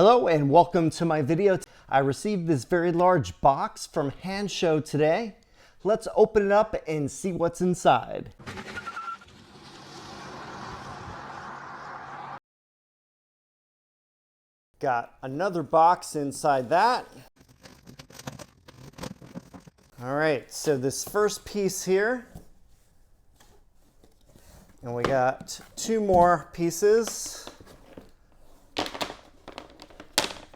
Hello and welcome to my video. I received this very large box from Hansshow today. Let's open it up and see what's inside. Got another box inside that. All right, so this first piece here, and we got two more pieces.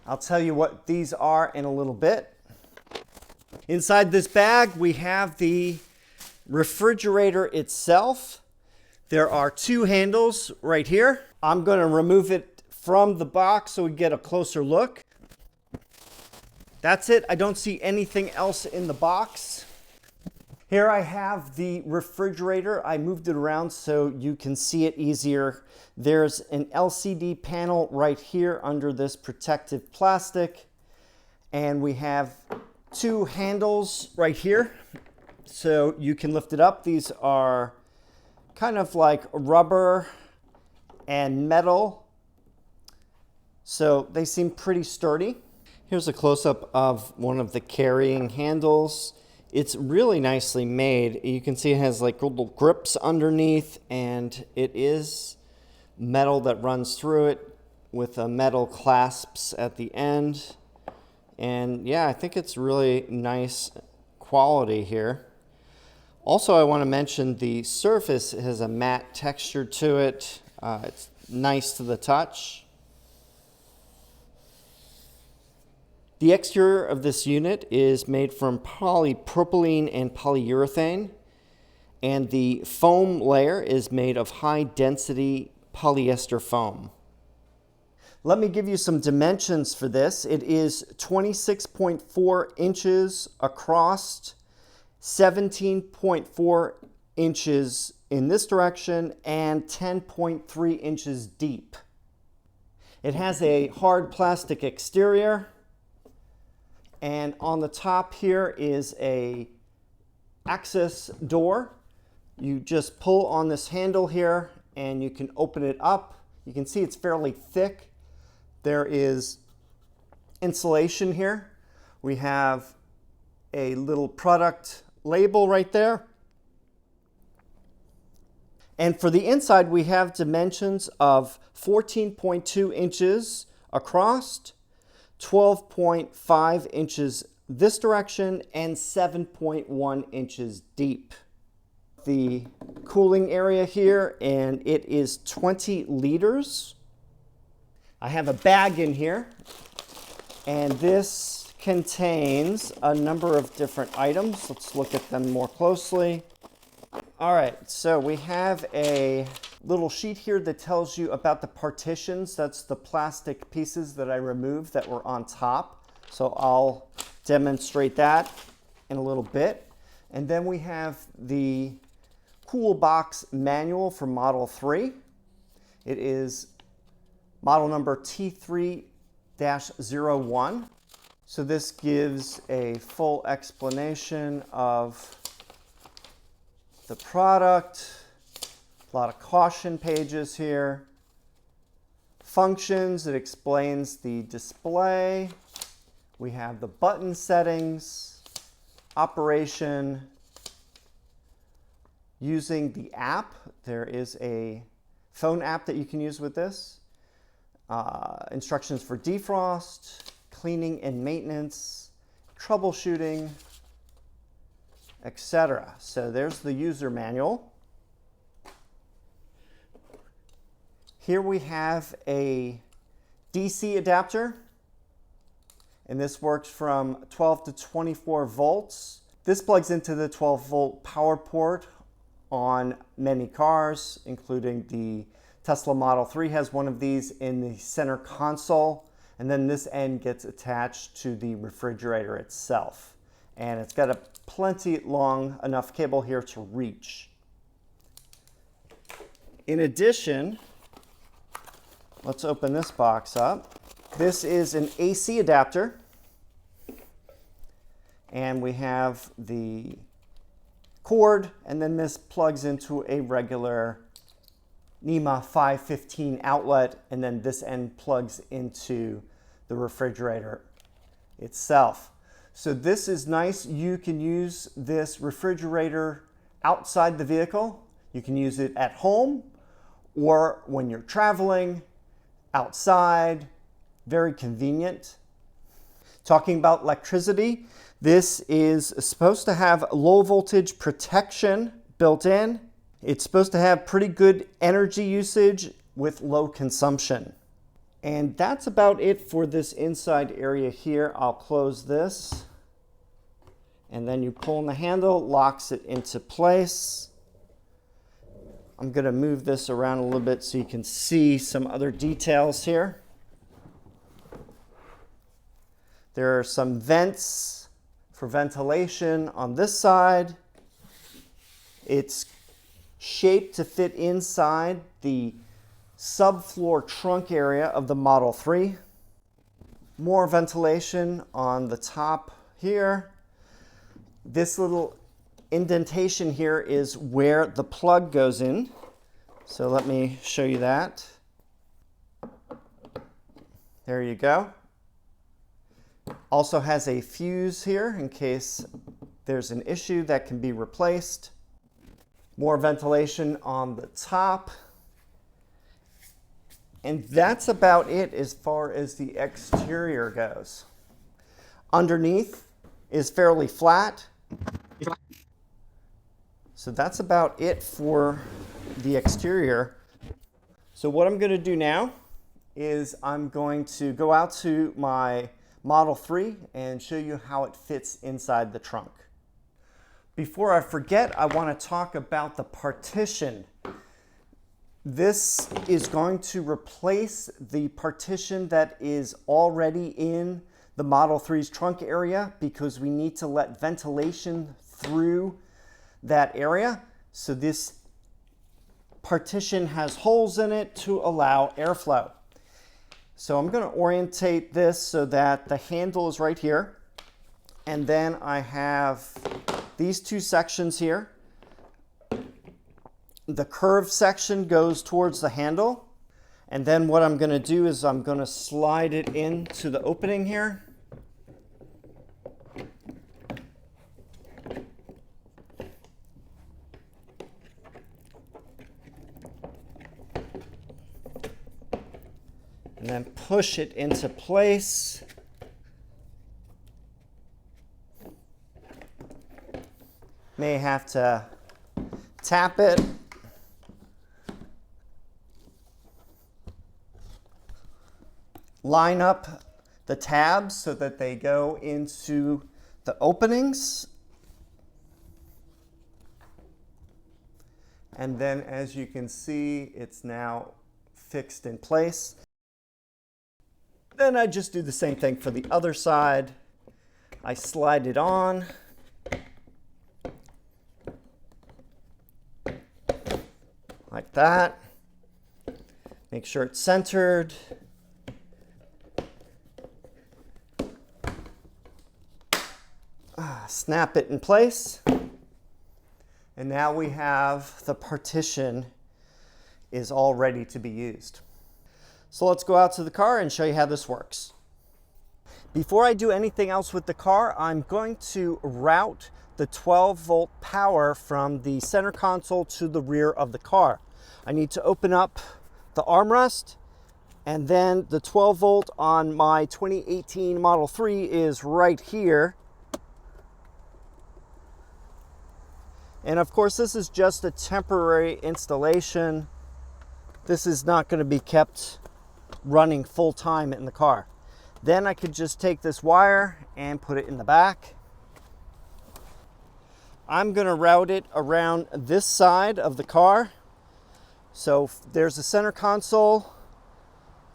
I'll tell you what these are in a little bit. Inside this bag, we have the refrigerator itself. There are two handles right here. I'm going to remove it from the box so we get a closer look. That's it. I don't see anything else in the box. Here I have the refrigerator. I moved it around so you can see it easier. There's an LCD panel right here under this protective plastic. And we have two handles right here so you can lift it up. These are kind of like rubber and metal, so they seem pretty sturdy. Here's a close-up of one of the carrying handles. It's really nicely made. You can see it has like little grips underneath, and it is metal that runs through it with a metal clasps at the end. And yeah, I think it's really nice quality here. Also, I want to mention the surface has a matte texture to it. It's nice to the touch. The exterior of this unit is made from polypropylene and polyurethane, and the foam layer is made of high-density polyester foam. Let me give you some dimensions for this. It is 26.4 inches across, 17.4 inches in this direction, and 10.3 inches deep. It has a hard plastic exterior. And on the top here is a access door. You just pull on this handle here and you can open it up. You can see it's fairly thick. There is insulation here. We have a little product label right there. And for the inside, we have dimensions of 14.2 inches across, 12.5 inches this direction, and 7.1 inches deep. The cooling area here, and it is 20 liters. I have a bag in here, and this contains a number of different items. Let's look at them more closely. All right, so we have a little sheet here that tells you about the partitions. That's the plastic pieces that I removed that were on top. So I'll demonstrate that in a little bit. And then we have the Coolbox manual for Model 3. It is model number T3-01. So this gives a full explanation of the product. A lot of caution pages here. Functions, it explains the display. We have the button settings, operation, using the app. There is a phone app that you can use with this. Instructions for defrost, cleaning and maintenance, troubleshooting, etc. So there's the user manual. Here we have a DC adapter, and this works from 12 to 24 volts. This plugs into the 12-volt power port on many cars, including the Tesla Model 3 has one of these in the center console, and then this end gets attached to the refrigerator itself. And it's got a plenty long enough cable here to reach. In addition, let's open this box up. This is an AC adapter, and we have the cord, and then this plugs into a regular NEMA 515 outlet, and then this end plugs into the refrigerator itself. So this is nice. You can use this refrigerator outside the vehicle. You can use it at home or when you're traveling outside. Very convenient. Talking about electricity, this is supposed to have low voltage protection built in. It's supposed to have pretty good energy usage with low consumption. And that's about it for this inside area here. I'll close this. And then you pull on the handle, locks it into place. I'm going to move this around a little bit so you can see some other details here. There are some vents for ventilation on this side. It's shaped to fit inside the subfloor trunk area of the Model 3. More ventilation on the top here. This little indentation here is where the plug goes in. So let me show you that. There you go. Also has a fuse here in case there's an issue that can be replaced. More ventilation on the top. And that's about it as far as the exterior goes. Underneath is fairly flat. So that's about it for the exterior. So what I'm going to do now is I'm going to go out to my Model 3 and show you how it fits inside the trunk. Before I forget, I want to talk about the Partition. This is going to replace the partition that is already in the Model 3's trunk area because we need to let ventilation through that area. So this partition has holes in it to allow airflow. So I'm going to orientate this so that the handle is right here. And then I have these two sections here. The curved section goes towards the handle. And then what I'm going to do is I'm going to slide it into the opening here. And then push it into place. May have to tap it. Line up the tabs so that they go into the openings. And then as you can see, it's now fixed in place. Then I just do the same thing for the other side. I slide it on. Like that. Make sure it's centered. Snap it in place. And now we have the partition is all ready to be used. So let's go out to the car and show you how this works. Before I do anything else with the car, I'm going to route the 12-volt power from the center console to the rear of the car. I need to open up the armrest, and then the 12-volt on my 2018 Model 3 is right here. And of course, this is just a temporary installation. This is not going to be kept running full time in the car. Then I could just take this wire and put it in the back. I'm going to route it around this side of the car. So there's a center console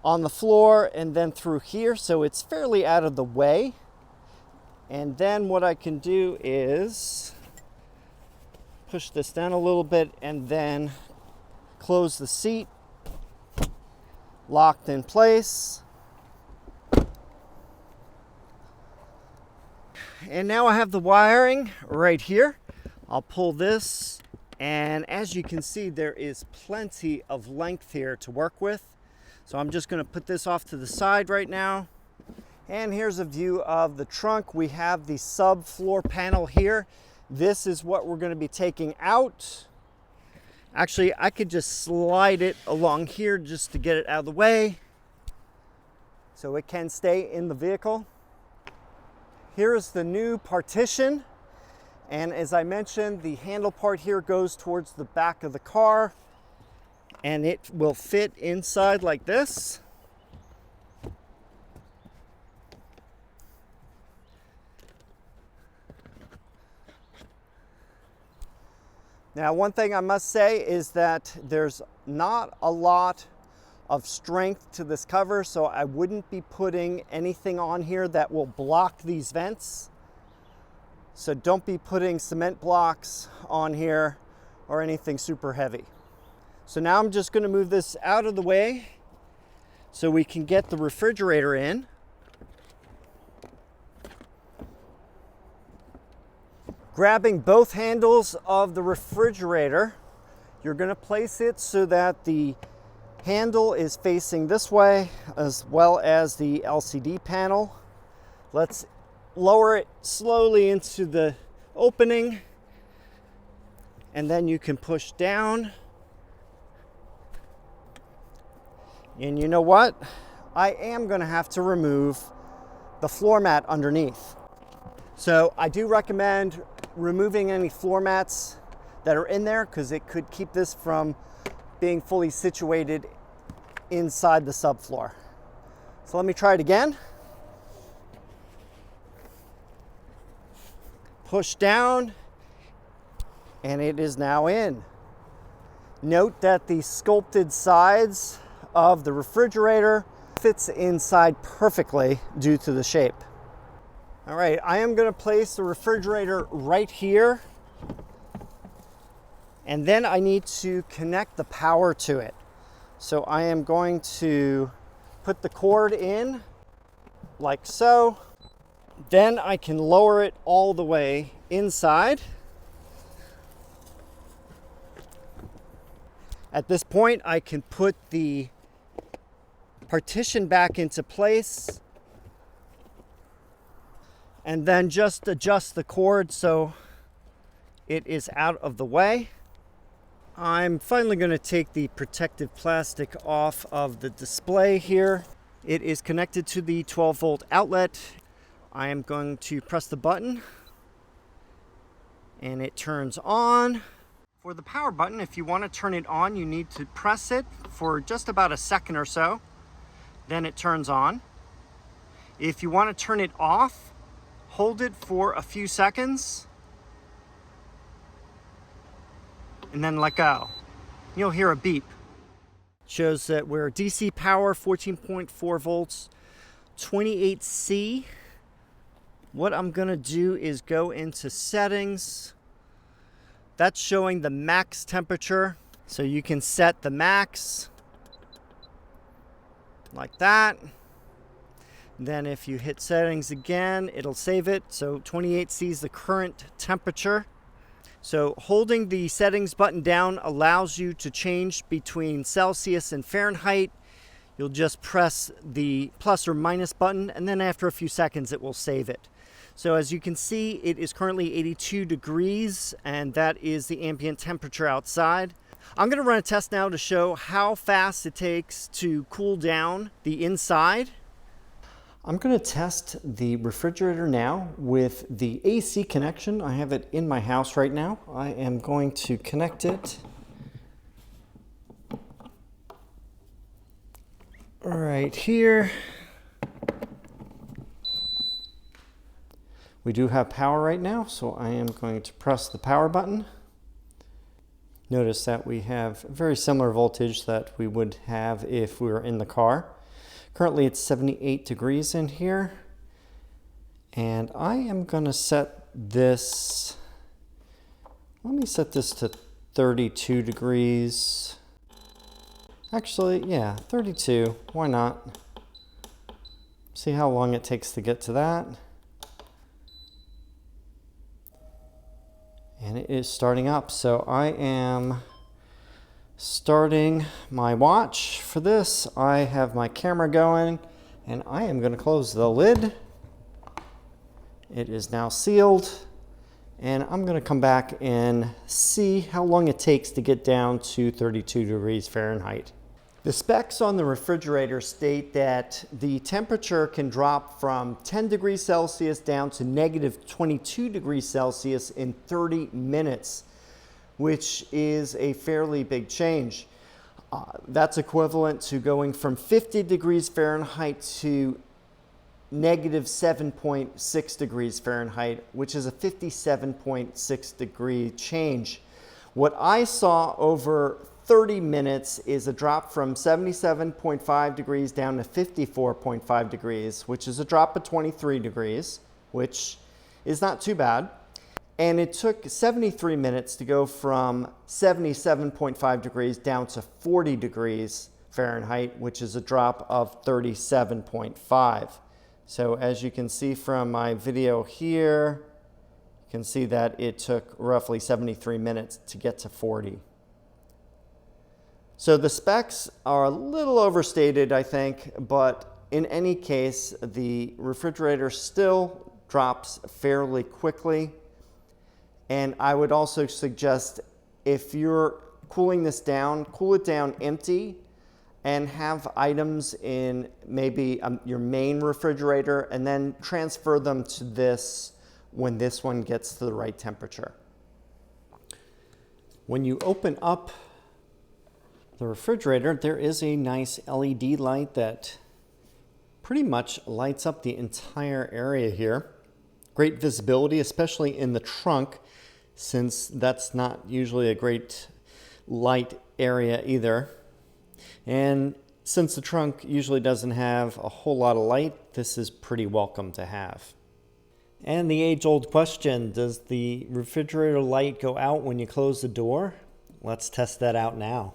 on the floor and then through here. So it's fairly out of the way. And then what I can do is push this down a little bit and then close the seat. Locked in place. And now I have the wiring right here. I'll pull this, and as you can see, there is plenty of length here to work with. So I'm just going to put this off to the side right now. And here's a view of the trunk. We have the subfloor panel here. This is what we're going to be taking out. Actually, I could just slide it along here just to get it out of the way so it can stay in the vehicle. Here's the new partition. And as I mentioned, the handle part here goes towards the back of the car, and it will fit inside like this. Now, one thing I must say is that there's not a lot of strength to this cover, so I wouldn't be putting anything on here that will block these vents. So don't be putting cement blocks on here or anything super heavy. So now I'm just going to move this out of the way so we can get the refrigerator in. Grabbing both handles of the refrigerator, you're going to place it so that the handle is facing this way as well as the LCD panel. Let's lower it slowly into the opening, and then you can push down. And you know what? I am going to have to remove the floor mat underneath. So I do recommend removing any floor mats that are in there because it could keep this from being fully situated inside the subfloor. So let me try it again. Push down, and it is now in. Note that the sculpted sides of the refrigerator fits inside perfectly due to the shape. All right, I am going to place the refrigerator right here, and then I need to connect the power to it. So I am going to put the cord in like so. Then I can lower it all the way inside. At this point, I can put the partition back into place and then just adjust the cord so it is out of the way. I'm finally going to take the protective plastic off of the display here. It is connected to the 12-volt outlet. I am going to press the button and it turns on. For the power button, if you want to turn it on, you need to press it for just about a second or so. Then it turns on. If you want to turn it off, hold it for a few seconds and then let go. You'll hear a beep. Shows that we're DC power, 14.4 volts, 28C. What I'm gonna do is go into settings. That's showing the max temperature. So you can set the max like that. Then if you hit settings again, it'll save it. So 28C is the current temperature. So holding the settings button down allows you to change between Celsius and Fahrenheit. You'll just press the plus or minus button, and then after a few seconds it will save it. So as you can see, it is currently 82 degrees, and that is the ambient temperature outside. I'm going to run a test now to show how fast it takes to cool down the inside. I'm going to test the refrigerator now with the AC connection. I have it in my house right now. I am going to connect it. Right here. We do have power right now, so I am going to press the power button. Notice that we have very similar voltage that we would have if we were in the car. Currently it's 78 degrees in here, and I am going to set this, let me set this to 32 degrees. Actually, yeah, 32, why not? See how long it takes to get to that. And it is starting up, so I am starting my watch for this. I have my camera going, And I am going to close the lid. It is now sealed. And I'm going to come back and see how long it takes to get down to 32 degrees Fahrenheit. The specs on the refrigerator state that the temperature can drop from 10 degrees Celsius down to negative 22 degrees Celsius in 30 minutes, which is a fairly big change. That's equivalent to going from 50 degrees Fahrenheit to negative 7.6 degrees Fahrenheit, which is a 57.6 degree change. What I saw over 30 minutes is a drop from 77.5 degrees down to 54.5 degrees, which is a drop of 23 degrees, which is not too bad. And it took 73 minutes to go from 77.5 degrees down to 40 degrees Fahrenheit, which is a drop of 37.5. So as you can see from my video here, you can see that it took roughly 73 minutes to get to 40. So the specs are a little overstated, I think, but in any case, the refrigerator still drops fairly quickly. And I would also suggest if you're cooling this down, cool it down empty and have items in maybe your main refrigerator and then transfer them to this when this one gets to the right temperature. When you open up the refrigerator, there is a nice LED light that pretty much lights up the entire area here. Great visibility, especially in the trunk, since that's not usually a great light area either. And since the trunk usually doesn't have a whole lot of light, this is pretty welcome to have. And the age-old question, does the refrigerator light go out when you close the door? Let's test that out now.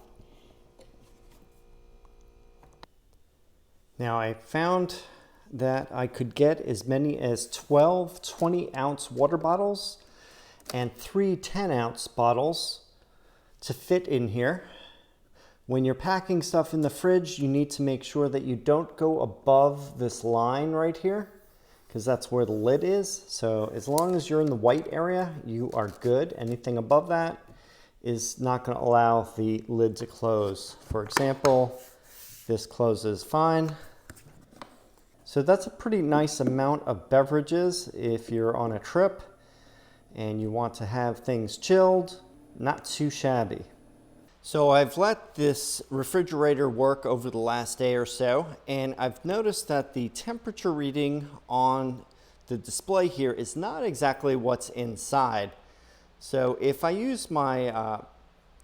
Now I found that I could get as many as 12 20-ounce water bottles and 3 10-ounce bottles to fit in here. When you're packing stuff in the fridge, you need to make sure that you don't go above this line right here, because that's where the lid is. So as long as you're in the white area, you are good. Anything above that is not going to allow the lid to close. For example, this closes fine. So that's a pretty nice amount of beverages if you're on a trip and you want to have things chilled. Not too shabby. So I've let this refrigerator work over the last day or so, and I've noticed that the temperature reading on the display here is not exactly what's inside. So if I use my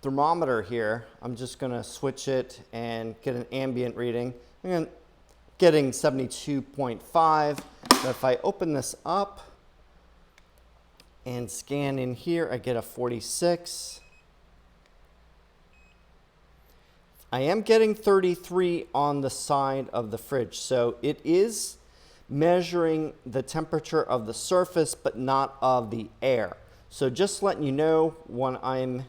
thermometer here, I'm just going to switch it and get an ambient reading. I'm getting 72.5, but if I open this up and scan in here, I get a 46. I am getting 33 on the side of the fridge, so it is measuring the temperature of the surface but not of the air. So just letting you know, when I'm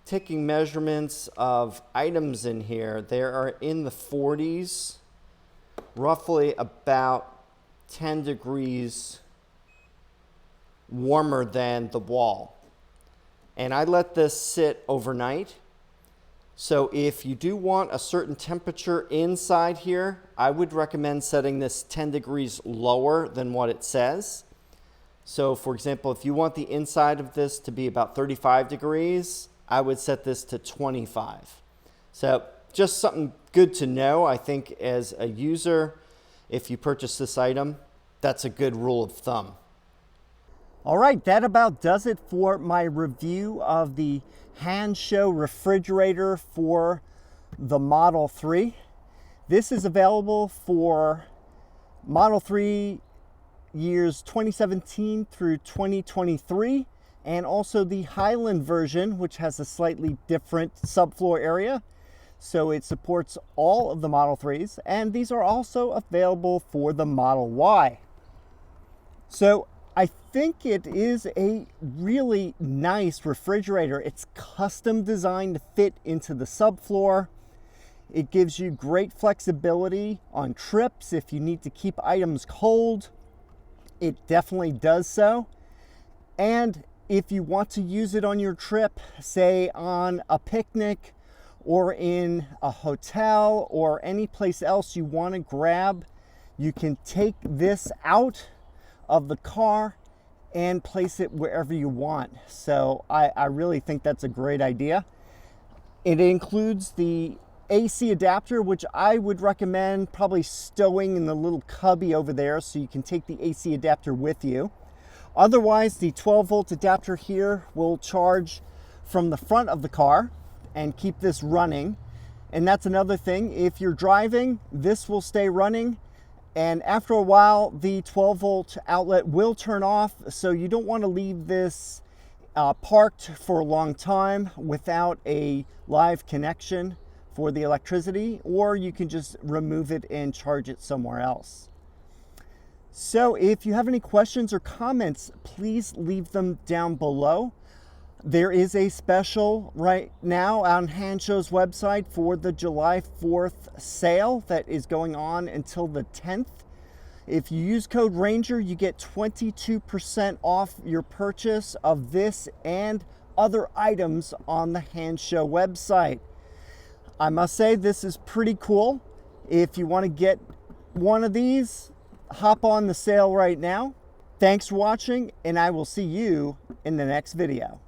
taking measurements of items in here, they are in the 40s, roughly about 10 degrees warmer than the wall. And I let this sit overnight. So if you do want a certain temperature inside here, I would recommend setting this 10 degrees lower than what it says. So for example, if you want the inside of this to be about 35 degrees, I would set this to 25. So just something good to know. I think as a user, if you purchase this item, that's a good rule of thumb. All right, that about does it for my review of the Hansshow refrigerator for the Model 3. This is available for Model 3 years 2017 through 2023, and also the Highland version, which has a slightly different subfloor area. So it supports all of the Model 3s, and these are also available for the Model Y. So I think it is a really nice refrigerator. It's custom designed to fit into the subfloor. It gives you great flexibility on trips. If you need to keep items cold, it definitely does so. And if you want to use it on your trip, say on a picnic or in a hotel or any place else you want to grab, you can take this out of the car and place it wherever you want. So I really think that's a great idea. It includes the AC adapter, which I would recommend probably stowing in the little cubby over there so you can take the AC adapter with you. Otherwise, the 12-volt adapter here will charge from the front of the car and keep this running. And that's another thing. If you're driving, this will stay running. And after a while, the 12-volt outlet will turn off. So you don't want to leave this parked for a long time without a live connection for the electricity, or you can just remove it and charge it somewhere else. So if you have any questions or comments, please leave them down below. There is a special right now on Hanshow's website for the July 4th sale that is going on until the 10th. If you use code RANGER, you get 22% off your purchase of this and other items on the Hansshow website. I must say, this is pretty cool. If you want to get one of these, hop on the sale right now. Thanks for watching, and I will see you in the next video.